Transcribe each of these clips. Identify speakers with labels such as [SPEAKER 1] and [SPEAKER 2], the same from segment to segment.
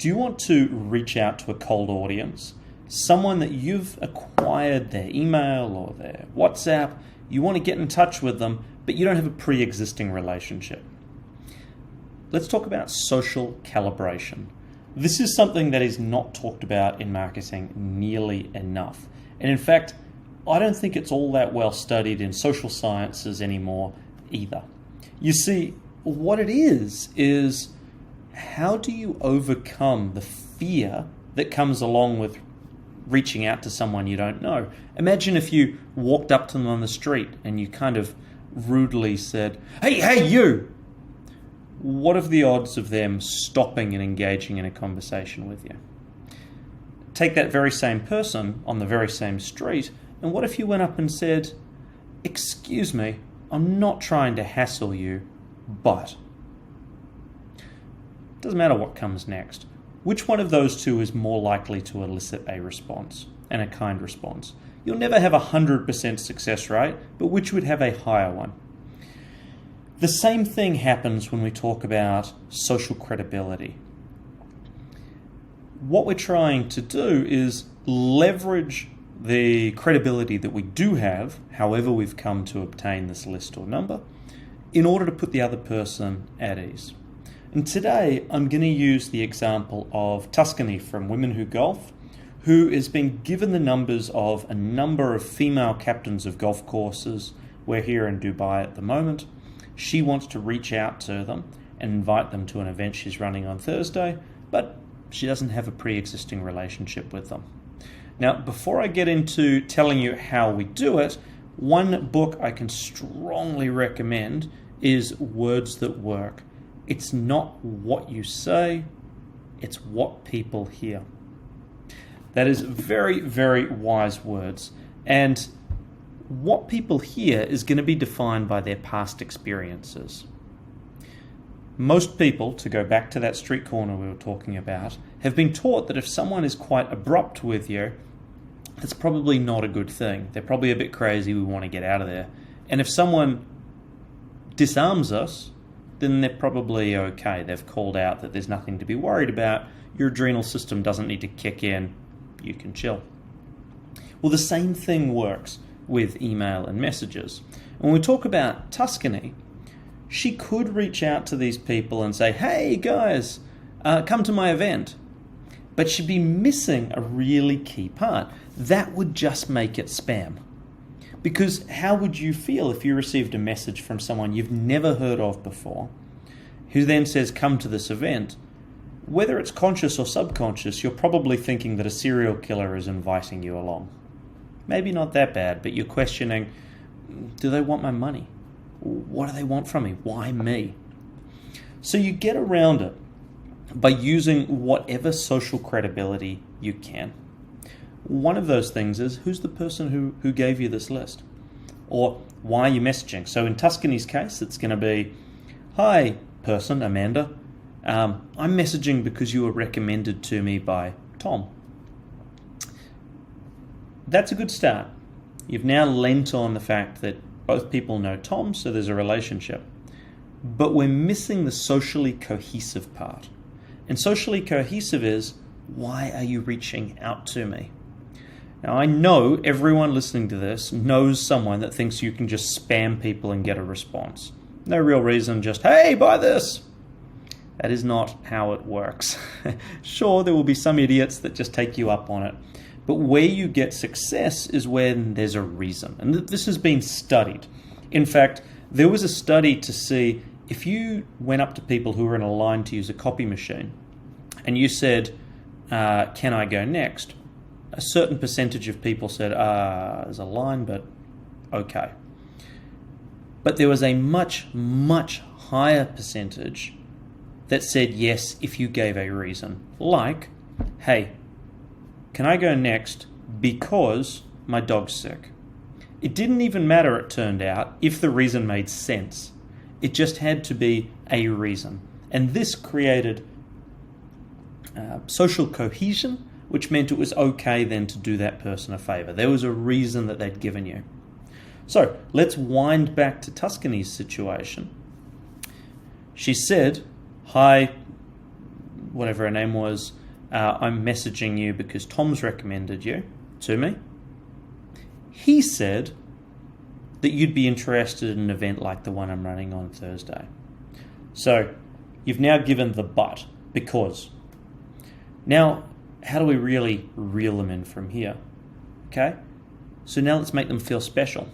[SPEAKER 1] Do you want to reach out to a cold audience? Someone that you've acquired their email or their WhatsApp, you want to get in touch with them, but you don't have a pre-existing relationship. Let's talk about social calibration. This is something that is not talked about in marketing nearly enough. And in fact, I don't think it's all that well studied in social sciences anymore either. You see, what it is how do you overcome the fear that comes along with reaching out to someone you don't know? Imagine if you walked up to them on the street and you kind of rudely said, hey, you! What are the odds of them stopping and engaging in a conversation with you? Take that very same person on the very same street, and what if you went up and said, excuse me, I'm not trying to hassle you, but... Doesn't matter what comes next. Which one of those two is more likely to elicit a response, and a kind response? You'll never have 100% success rate, but which would have a higher one? The same thing happens when we talk about social credibility. What we're trying to do is leverage the credibility that we do have, however we've come to obtain this list or number, in order to put the other person at ease. And today I'm going to use the example of Tuscany from Women Who Golf, who has been given the numbers of a number of female captains of golf courses. We're here in Dubai at the moment. She wants to reach out to them and invite them to an event she's running on Thursday, but she doesn't have a pre-existing relationship with them. Now, before I get into telling you how we do it, one book I can strongly recommend is Words That Work. It's not what you say, it's what people hear. That is very, very wise words. And what people hear is going to be defined by their past experiences. Most people, to go back to that street corner we were talking about, have been taught that if someone is quite abrupt with you, that's probably not a good thing. They're probably a bit crazy, we want to get out of there. And if someone disarms us, then they're probably okay. They've called out that there's nothing to be worried about. Your adrenal system doesn't need to kick in. You can chill. Well, the same thing works with email and messages. When we talk about Tuscany, she could reach out to these people and say, hey guys, come to my event. But she'd be missing a really key part. That would just make it spam. Because how would you feel if you received a message from someone you've never heard of before, who then says, come to this event? Whether it's conscious or subconscious, you're probably thinking that a serial killer is inviting you along. Maybe not that bad, but you're questioning, do they want my money? What do they want from me? Why me? So you get around it by using whatever social credibility you can. One of those things is, who's the person who gave you this list? Or why are you messaging? So in Tuscany's case, it's going to be, hi, person, Amanda. I'm messaging because you were recommended to me by Tom. That's a good start. You've now lent on the fact that both people know Tom, so there's a relationship. But we're missing the socially cohesive part. And socially cohesive is, why are you reaching out to me? Now, I know everyone listening to this knows someone that thinks you can just spam people and get a response. No real reason, just, hey, buy this. That is not how it works. Sure, there will be some idiots that just take you up on it. But where you get success is when there's a reason. And this has been studied. In fact, there was a study to see if you went up to people who were in a line to use a copy machine and you said, can I go next? A certain percentage of people said, there's a line, but okay. But there was a much, much higher percentage that said yes if you gave a reason. Like, hey, can I go next because my dog's sick? It didn't even matter, it turned out, if the reason made sense. It just had to be a reason. And this created social cohesion, which meant it was okay then to do that person a favor. There was a reason that they'd given you. So let's wind back to Tuscany's situation. She said, hi, whatever her name was, I'm messaging you because Tom's recommended you to me. He said that you'd be interested in an event like the one I'm running on Thursday. So you've now given the but, because. Now, how do we really reel them in from here? Okay, so now let's make them feel special.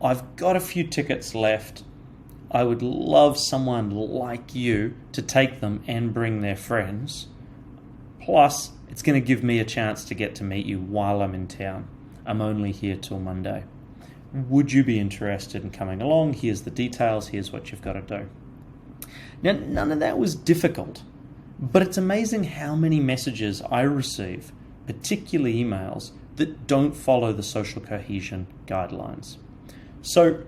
[SPEAKER 1] I've got a few tickets left. I would love someone like you to take them and bring their friends. Plus, it's going to give me a chance to get to meet you while I'm in town. I'm only here till Monday. Would you be interested in coming along? Here's the details. Here's what you've got to do. Now, none of that was difficult, but it's amazing how many messages I receive, particularly emails, that don't follow the social cohesion guidelines. So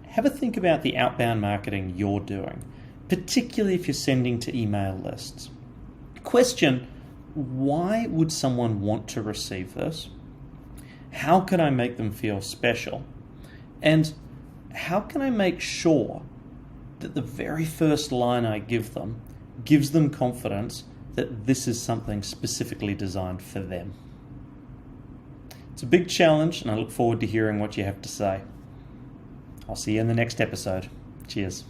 [SPEAKER 1] have a think about the outbound marketing you're doing, particularly if you're sending to email lists. Question, why would someone want to receive this? How can I make them feel special? And how can I make sure that the very first line I give them gives them confidence that this is something specifically designed for them? It's a big challenge, and I look forward to hearing what you have to say. I'll see you in the next episode. Cheers.